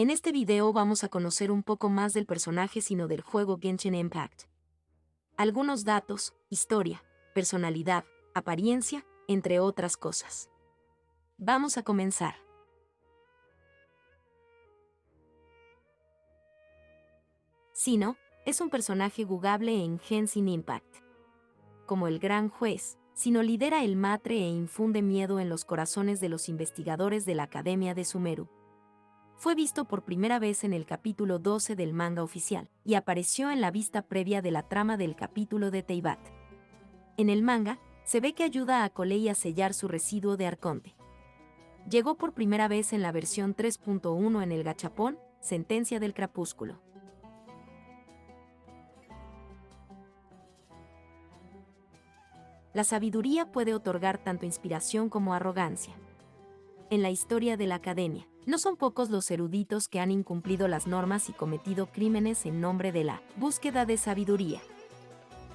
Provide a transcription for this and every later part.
En este video vamos a conocer un poco más del personaje sino del juego Genshin Impact. Algunos datos, historia, personalidad, apariencia, entre otras cosas. Vamos a comenzar. Sino es un personaje jugable en Genshin Impact. Como el gran juez, Sino lidera el Matre e infunde miedo en los corazones de los investigadores de la Academia de Sumeru. Fue visto por primera vez en el capítulo 12 del manga oficial, y apareció en la vista previa de la trama del capítulo de Teyvat. En el manga, se ve que ayuda a Collei a sellar su residuo de Arconte. Llegó por primera vez en la versión 3.1 en el gachapón, Sentencia del Crepúsculo. La sabiduría puede otorgar tanto inspiración como arrogancia. En la historia de la Academia, no son pocos los eruditos que han incumplido las normas y cometido crímenes en nombre de la búsqueda de sabiduría.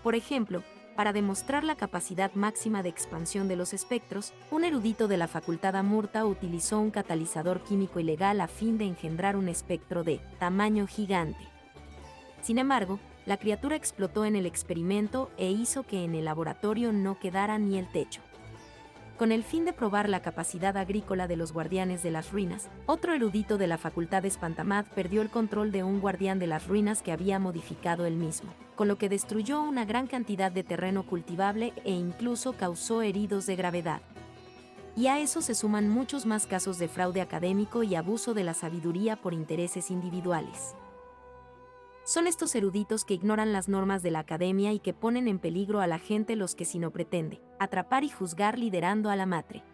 Por ejemplo, para demostrar la capacidad máxima de expansión de los espectros, un erudito de la Facultad Amurta utilizó un catalizador químico ilegal a fin de engendrar un espectro de tamaño gigante. Sin embargo, la criatura explotó en el experimento e hizo que en el laboratorio no quedara ni el techo. Con el fin de probar la capacidad agrícola de los guardianes de las ruinas, otro erudito de la Facultad de Espantamad perdió el control de un guardián de las ruinas que había modificado él mismo, con lo que destruyó una gran cantidad de terreno cultivable e incluso causó heridos de gravedad. Y a eso se suman muchos más casos de fraude académico y abuso de la sabiduría por intereses individuales. Son estos eruditos que ignoran las normas de la academia y que ponen en peligro a la gente los que Sino pretende atrapar y juzgar liderando a la Matre.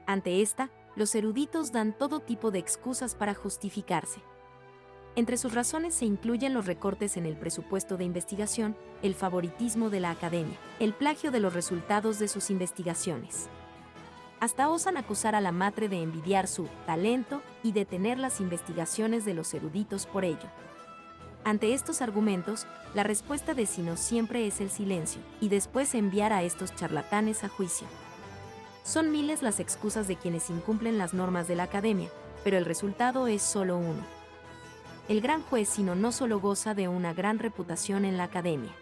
Ante esta, los eruditos dan todo tipo de excusas para justificarse. Entre sus razones se incluyen los recortes en el presupuesto de investigación, el favoritismo de la academia, el plagio de los resultados de sus investigaciones. Hasta osan acusar a la Matre de envidiar su talento y detener las investigaciones de los eruditos por ello. Ante estos argumentos, la respuesta de Sino siempre es el silencio, y después enviar a estos charlatanes a juicio. Son miles las excusas de quienes incumplen las normas de la academia, pero el resultado es solo uno. El gran juez Sino no solo goza de una gran reputación en la academia.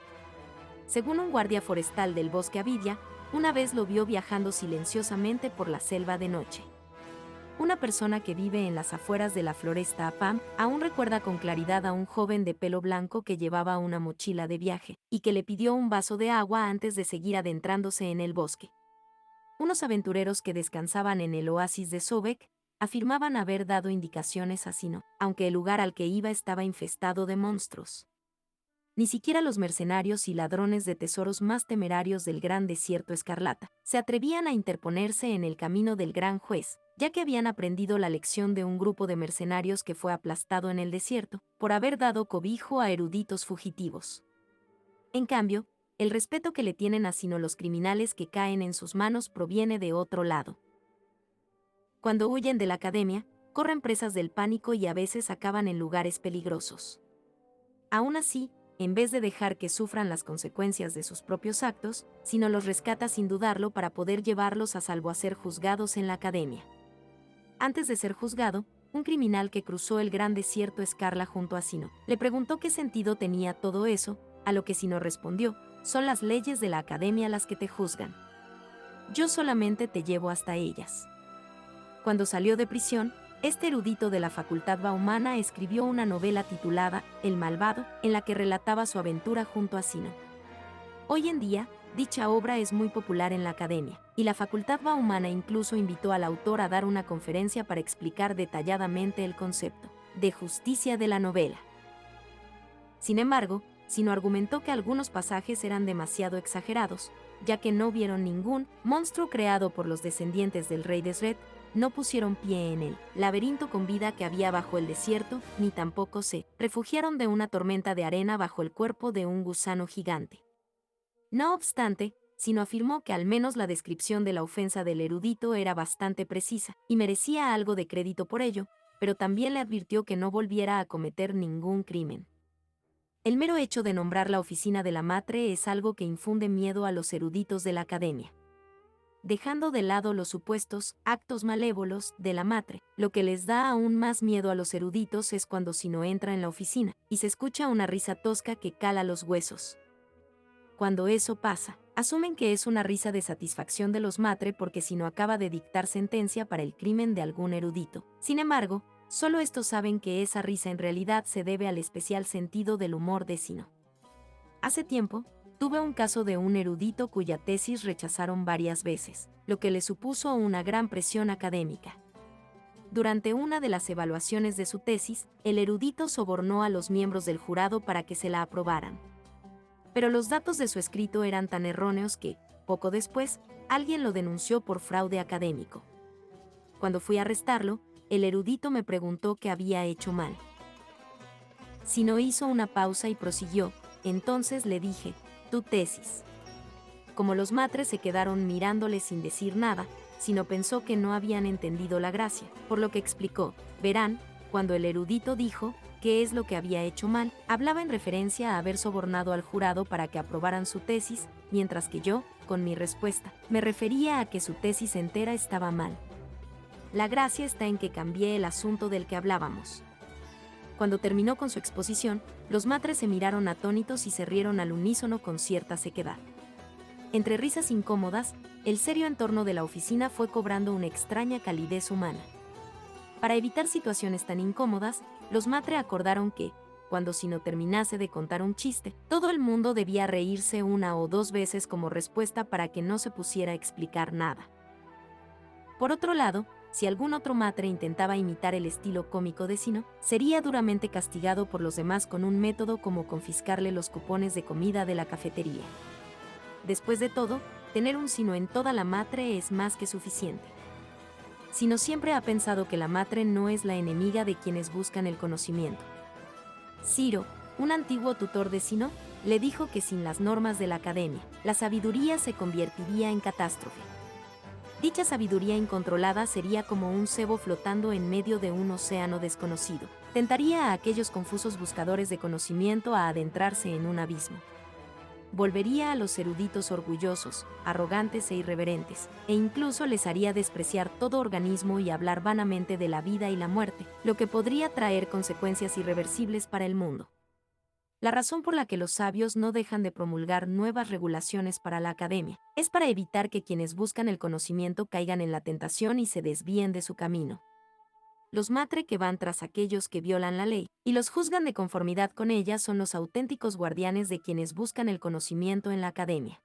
Según un guardia forestal del bosque Avidia, una vez lo vio viajando silenciosamente por la selva de noche. Una persona que vive en las afueras de la floresta Apam aún recuerda con claridad a un joven de pelo blanco que llevaba una mochila de viaje y que le pidió un vaso de agua antes de seguir adentrándose en el bosque. Unos aventureros que descansaban en el oasis de Sobek afirmaban haber dado indicaciones a Sino, aunque el lugar al que iba estaba infestado de monstruos. Ni siquiera los mercenarios y ladrones de tesoros más temerarios del gran desierto escarlata se atrevían a interponerse en el camino del gran juez, ya que habían aprendido la lección de un grupo de mercenarios que fue aplastado en el desierto por haber dado cobijo a eruditos fugitivos. En cambio, el respeto que le tienen a Sino los criminales que caen en sus manos proviene de otro lado. Cuando huyen de la academia, corren presas del pánico y a veces acaban en lugares peligrosos. Aún así, en vez de dejar que sufran las consecuencias de sus propios actos, Sino los rescata sin dudarlo para poder llevarlos a salvo a ser juzgados en la academia. Antes de ser juzgado, un criminal que cruzó el gran desierto Escarla junto a Sino le preguntó qué sentido tenía todo eso, a lo que Sino respondió: son las leyes de la academia las que te juzgan. Yo solamente te llevo hasta ellas. Cuando salió de prisión, este erudito de la Facultad Bahumana escribió una novela titulada El Malvado, en la que relataba su aventura junto a Sino. Hoy en día, dicha obra es muy popular en la academia, y la Facultad Bahumana incluso invitó al autor a dar una conferencia para explicar detalladamente el concepto de justicia de la novela. Sin embargo, Sino argumentó que algunos pasajes eran demasiado exagerados, ya que no vieron ningún monstruo creado por los descendientes del rey Desret, no pusieron pie en el laberinto con vida que había bajo el desierto, ni tampoco se refugiaron de una tormenta de arena bajo el cuerpo de un gusano gigante. No obstante, Sino afirmó que al menos la descripción de la ofensa del erudito era bastante precisa, y merecía algo de crédito por ello, pero también le advirtió que no volviera a cometer ningún crimen. El mero hecho de nombrar la oficina de la Matre es algo que infunde miedo a los eruditos de la academia. dejando de lado los supuestos actos malévolos de la matre. Lo que les da aún más miedo a los eruditos es cuando Sino entra en la oficina y se escucha una risa tosca que cala los huesos. Cuando eso pasa, asumen que es una risa de satisfacción de los matre porque Sino acaba de dictar sentencia para el crimen de algún erudito. Sin embargo, solo estos saben que esa risa en realidad se debe al especial sentido del humor de Sino. Hace tiempo, tuve un caso de un erudito cuya tesis rechazaron varias veces, lo que le supuso una gran presión académica. Durante una de las evaluaciones de su tesis, el erudito sobornó a los miembros del jurado para que se la aprobaran. Pero los datos de su escrito eran tan erróneos que, poco después, alguien lo denunció por fraude académico. Cuando fui a arrestarlo, el erudito me preguntó qué había hecho mal. Sino hizo una pausa y prosiguió. Entonces le dije, tu tesis. Como los matres se quedaron mirándole sin decir nada, Sino pensó que no habían entendido la gracia, por lo que explicó, verán, cuando el erudito dijo, qué es lo que había hecho mal, hablaba en referencia a haber sobornado al jurado para que aprobaran su tesis, mientras que yo, con mi respuesta, me refería a que su tesis entera estaba mal. La gracia está en que cambié el asunto del que hablábamos. Cuando terminó con su exposición, los matres se miraron atónitos y se rieron al unísono con cierta sequedad. Entre risas incómodas, el serio entorno de la oficina fue cobrando una extraña calidez humana. Para evitar situaciones tan incómodas, los matre acordaron que, cuando Sino terminase de contar un chiste, todo el mundo debía reírse una o dos veces como respuesta para que no se pusiera a explicar nada. Por otro lado, si algún otro matre intentaba imitar el estilo cómico de Sino, sería duramente castigado por los demás con un método como confiscarle los cupones de comida de la cafetería. Después de todo, tener un Sino en toda la matre es más que suficiente. Sino siempre ha pensado que la matre no es la enemiga de quienes buscan el conocimiento. Ciro, un antiguo tutor de Sino, le dijo que sin las normas de la academia, la sabiduría se convertiría en catástrofe. Dicha sabiduría incontrolada sería como un cebo flotando en medio de un océano desconocido. Tentaría a aquellos confusos buscadores de conocimiento a adentrarse en un abismo. Volvería a los eruditos orgullosos, arrogantes e irreverentes, e incluso les haría despreciar todo organismo y hablar vanamente de la vida y la muerte, lo que podría traer consecuencias irreversibles para el mundo. La razón por la que los sabios no dejan de promulgar nuevas regulaciones para la academia es para evitar que quienes buscan el conocimiento caigan en la tentación y se desvíen de su camino. Los matre que van tras aquellos que violan la ley y los juzgan de conformidad con ella son los auténticos guardianes de quienes buscan el conocimiento en la academia.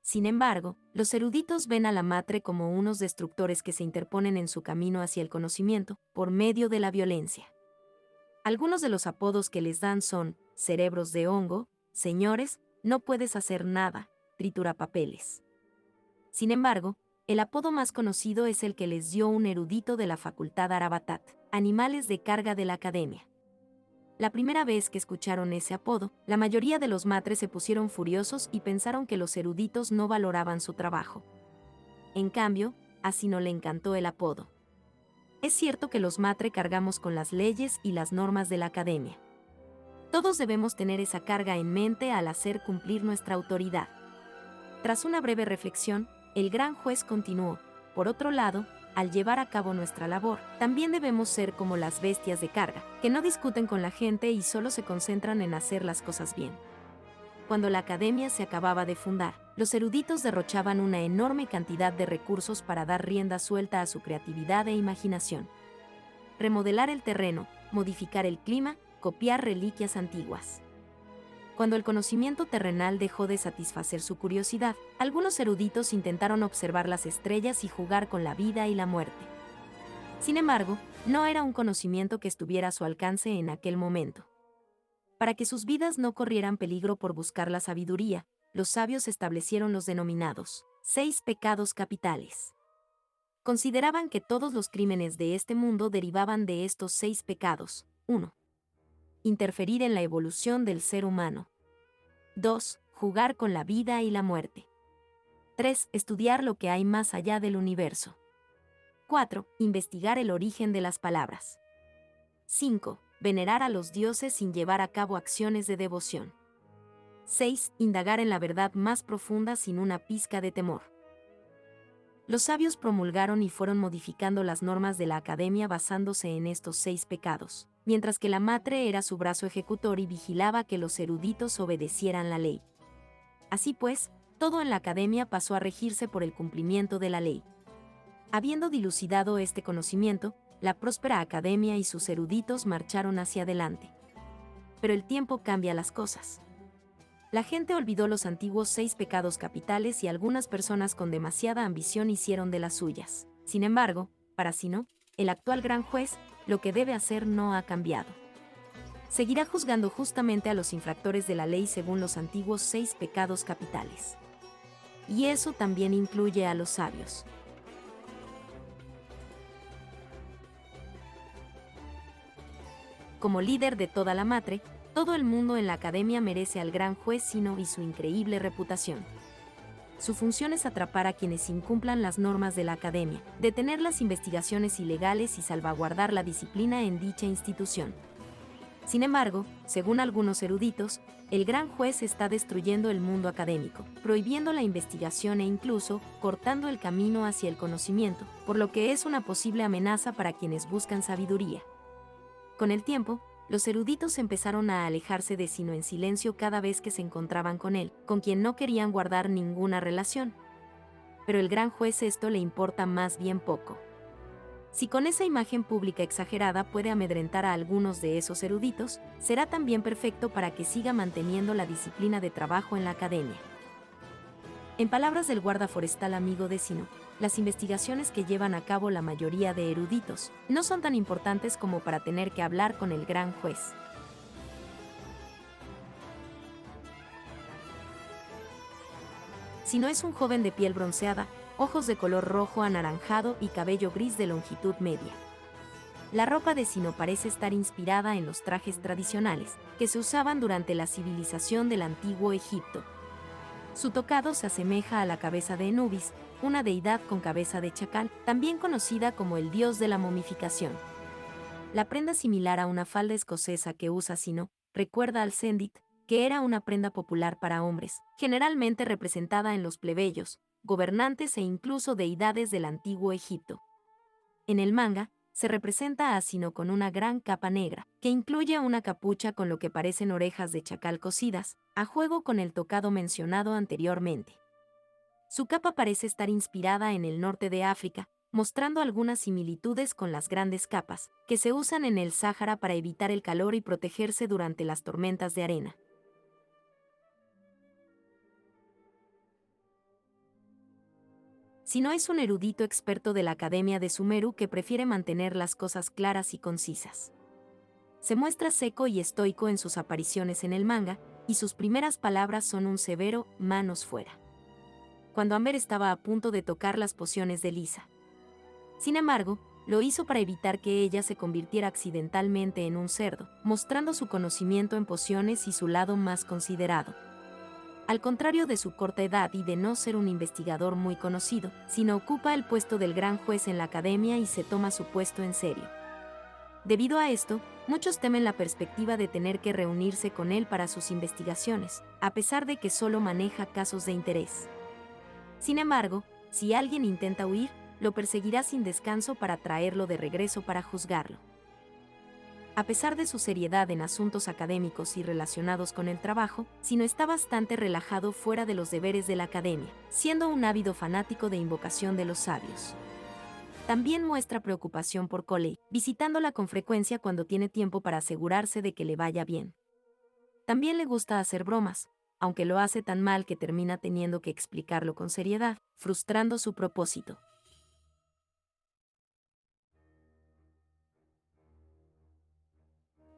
Sin embargo, los eruditos ven a la matre como unos destructores que se interponen en su camino hacia el conocimiento por medio de la violencia. Algunos de los apodos que les dan son cerebros de hongo, señores, no puedes hacer nada, triturapapeles. Sin embargo, el apodo más conocido es el que les dio un erudito de la facultad Arabatat, animales de carga de la academia. La primera vez que escucharon ese apodo, la mayoría de los matres se pusieron furiosos y pensaron que los eruditos no valoraban su trabajo. En cambio, a Sino le encantó el apodo. Es cierto que los matre cargamos con las leyes y las normas de la academia. Todos debemos tener esa carga en mente al hacer cumplir nuestra autoridad. Tras una breve reflexión, el gran juez continuó, por otro lado, al llevar a cabo nuestra labor, también debemos ser como las bestias de carga, que no discuten con la gente y solo se concentran en hacer las cosas bien. Cuando la academia se acababa de fundar, los eruditos derrochaban una enorme cantidad de recursos para dar rienda suelta a su creatividad e imaginación. Remodelar el terreno, modificar el clima, copiar reliquias antiguas. Cuando el conocimiento terrenal dejó de satisfacer su curiosidad, algunos eruditos intentaron observar las estrellas y jugar con la vida y la muerte. Sin embargo, no era un conocimiento que estuviera a su alcance en aquel momento. Para que sus vidas no corrieran peligro por buscar la sabiduría, los sabios establecieron los denominados 6 pecados capitales. Consideraban que todos los crímenes de este mundo derivaban de estos 6 pecados. 1. Interferir en la evolución del ser humano. 2. Jugar con la vida y la muerte. 3. Estudiar lo que hay más allá del universo. 4. Investigar el origen de las palabras. 5. Venerar a los dioses sin llevar a cabo acciones de devoción. 6. Indagar en la verdad más profunda sin una pizca de temor. Los sabios promulgaron y fueron modificando las normas de la academia basándose en estos 6 pecados, mientras que la matre era su brazo ejecutor y vigilaba que los eruditos obedecieran la ley. Así pues, todo en la academia pasó a regirse por el cumplimiento de la ley. Habiendo dilucidado este conocimiento, la próspera academia y sus eruditos marcharon hacia adelante. Pero el tiempo cambia las cosas. La gente olvidó los antiguos 6 pecados capitales y algunas personas con demasiada ambición hicieron de las suyas. Sin embargo, para Sino, el actual gran juez, lo que debe hacer no ha cambiado. Seguirá juzgando justamente a los infractores de la ley según los antiguos 6 pecados capitales. Y eso también incluye a los sabios. Como líder de toda la matre, todo el mundo en la academia merece al gran juez Sino y su increíble reputación. Su función es atrapar a quienes incumplan las normas de la academia, detener las investigaciones ilegales y salvaguardar la disciplina en dicha institución. Sin embargo, según algunos eruditos, el gran juez está destruyendo el mundo académico, prohibiendo la investigación e incluso cortando el camino hacia el conocimiento, por lo que es una posible amenaza para quienes buscan sabiduría. Con el tiempo, los eruditos empezaron a alejarse de Sino en silencio cada vez que se encontraban con él, con quien no querían guardar ninguna relación. Pero el gran juez esto le importa más bien poco. Si con esa imagen pública exagerada puede amedrentar a algunos de esos eruditos, será también perfecto para que siga manteniendo la disciplina de trabajo en la academia. En palabras del guarda forestal amigo de Sino, las investigaciones que llevan a cabo la mayoría de eruditos no son tan importantes como para tener que hablar con el gran juez. Sino es un joven de piel bronceada, ojos de color rojo anaranjado y cabello gris de longitud media. La ropa de Sino parece estar inspirada en los trajes tradicionales que se usaban durante la civilización del antiguo Egipto. Su tocado se asemeja a la cabeza de Anubis, una deidad con cabeza de chacal, también conocida como el dios de la momificación. La prenda similar a una falda escocesa que usa Sino recuerda al sendit, que era una prenda popular para hombres, generalmente representada en los plebeyos, gobernantes e incluso deidades del antiguo Egipto. En el manga, se representa a Sino con una gran capa negra, que incluye una capucha con lo que parecen orejas de chacal cosidas, a juego con el tocado mencionado anteriormente. Su capa parece estar inspirada en el norte de África, mostrando algunas similitudes con las grandes capas, que se usan en el Sáhara para evitar el calor y protegerse durante las tormentas de arena. Sino es un erudito experto de la Academia de Sumeru que prefiere mantener las cosas claras y concisas. Se muestra seco y estoico en sus apariciones en el manga, y sus primeras palabras son un severo "manos fuera", cuando Amber estaba a punto de tocar las pociones de Lisa. Sin embargo, lo hizo para evitar que ella se convirtiera accidentalmente en un cerdo, mostrando su conocimiento en pociones y su lado más considerado. Al contrario de su corta edad y de no ser un investigador muy conocido, Sino ocupa el puesto del gran juez en la academia y se toma su puesto en serio. Debido a esto, muchos temen la perspectiva de tener que reunirse con él para sus investigaciones, a pesar de que solo maneja casos de interés. Sin embargo, si alguien intenta huir, lo perseguirá sin descanso para traerlo de regreso para juzgarlo. A pesar de su seriedad en asuntos académicos y relacionados con el trabajo, Sino está bastante relajado fuera de los deberes de la academia, siendo un ávido fanático de invocación de los sabios. También muestra preocupación por Coley, visitándola con frecuencia cuando tiene tiempo para asegurarse de que le vaya bien. También le gusta hacer bromas, aunque lo hace tan mal que termina teniendo que explicarlo con seriedad, frustrando su propósito.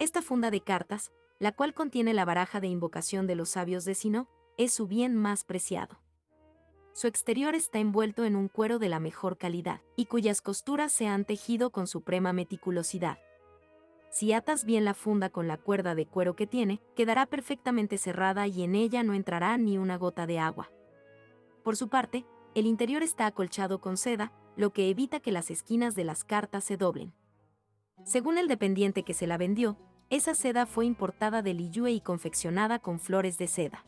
Esta funda de cartas, la cual contiene la baraja de invocación de los sabios de Sino, es su bien más preciado. Su exterior está envuelto en un cuero de la mejor calidad, y cuyas costuras se han tejido con suprema meticulosidad. Si atas bien la funda con la cuerda de cuero que tiene, quedará perfectamente cerrada y en ella no entrará ni una gota de agua. Por su parte, el interior está acolchado con seda, lo que evita que las esquinas de las cartas se doblen. Según el dependiente que se la vendió, esa seda fue importada de Liyue y confeccionada con flores de seda.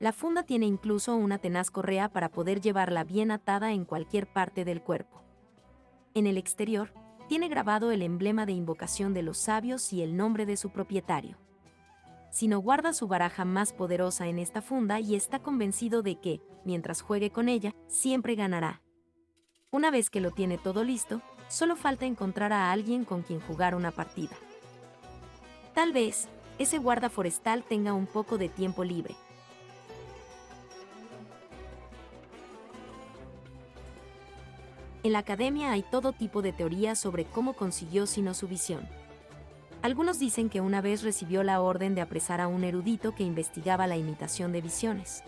La funda tiene incluso una tenaz correa para poder llevarla bien atada en cualquier parte del cuerpo. En el exterior, tiene grabado el emblema de invocación de los sabios y el nombre de su propietario. Sino guarda su baraja más poderosa en esta funda y está convencido de que, mientras juegue con ella, siempre ganará. Una vez que lo tiene todo listo, solo falta encontrar a alguien con quien jugar una partida. Tal vez, ese guarda forestal tenga un poco de tiempo libre. En la academia hay todo tipo de teorías sobre cómo consiguió Sino su visión. Algunos dicen que una vez recibió la orden de apresar a un erudito que investigaba la imitación de visiones.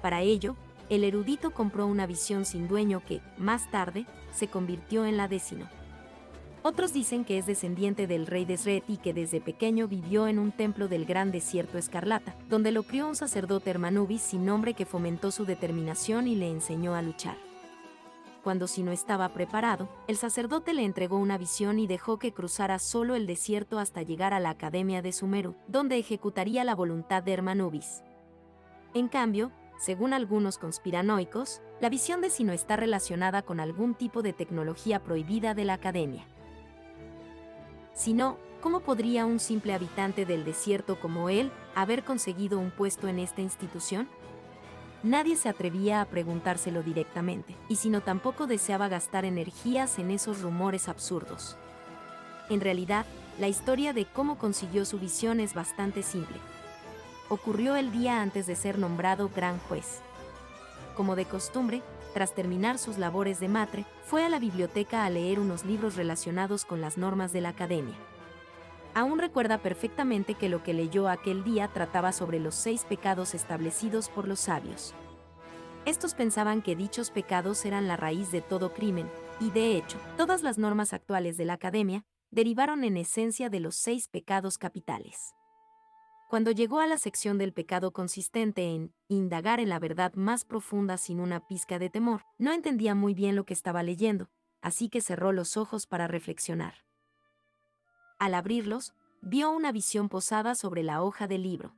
Para ello, el erudito compró una visión sin dueño que, más tarde, se convirtió en la de Sino. Otros dicen que es descendiente del rey Desret y que desde pequeño vivió en un templo del gran desierto escarlata, donde lo crió un sacerdote Hermanubis sin nombre que fomentó su determinación y le enseñó a luchar. Cuando Sino estaba preparado, el sacerdote le entregó una visión y dejó que cruzara solo el desierto hasta llegar a la Academia de Sumeru, donde ejecutaría la voluntad de Hermanubis. En cambio, según algunos conspiranoicos, la visión de Sino está relacionada con algún tipo de tecnología prohibida de la Academia. Si no, ¿cómo podría un simple habitante del desierto como él haber conseguido un puesto en esta institución? Nadie se atrevía a preguntárselo directamente, y Sino tampoco deseaba gastar energías en esos rumores absurdos. En realidad, la historia de cómo consiguió su visión es bastante simple. Ocurrió el día antes de ser nombrado gran juez. Como de costumbre, tras terminar sus labores de matre, fue a la biblioteca a leer unos libros relacionados con las normas de la academia. Aún recuerda perfectamente que lo que leyó aquel día trataba sobre los 6 pecados establecidos por los sabios. Estos pensaban que dichos pecados eran la raíz de todo crimen, y de hecho, todas las normas actuales de la academia derivaron en esencia de los 6 pecados capitales. Cuando llegó a la sección del pecado consistente en indagar en la verdad más profunda sin una pizca de temor, no entendía muy bien lo que estaba leyendo, así que cerró los ojos para reflexionar. Al abrirlos, vio una visión posada sobre la hoja del libro.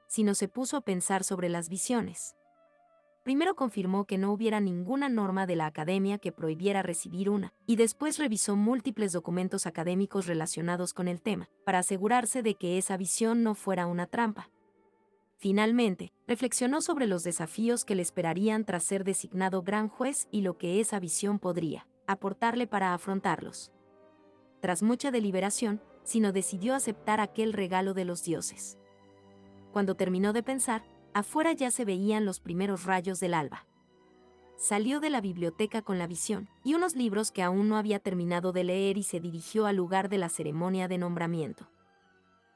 Sino se puso a pensar sobre las visiones. Primero confirmó que no hubiera ninguna norma de la academia que prohibiera recibir una, y después revisó múltiples documentos académicos relacionados con el tema, para asegurarse de que esa visión no fuera una trampa. Finalmente, reflexionó sobre los desafíos que le esperarían tras ser designado gran juez y lo que esa visión podría aportarle para afrontarlos. Tras mucha deliberación, Sino decidió aceptar aquel regalo de los dioses. Cuando terminó de pensar, afuera ya se veían los primeros rayos del alba. Salió de la biblioteca con la visión y unos libros que aún no había terminado de leer y se dirigió al lugar de la ceremonia de nombramiento.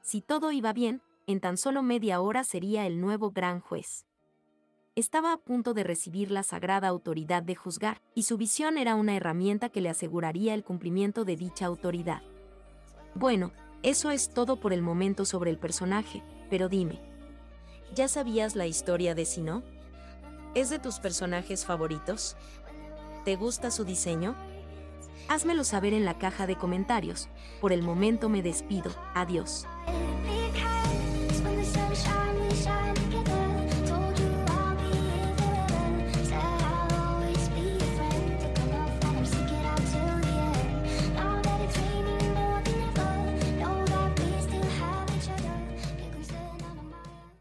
Si todo iba bien, en tan solo media hora sería el nuevo gran juez. Estaba a punto de recibir la sagrada autoridad de juzgar, y su visión era una herramienta que le aseguraría el cumplimiento de dicha autoridad. Bueno, eso es todo por el momento sobre el personaje, pero dime, ¿ya sabías la historia de Sino? ¿Es de tus personajes favoritos? ¿Te gusta su diseño? Házmelo saber en la caja de comentarios. Por el momento me despido. Adiós.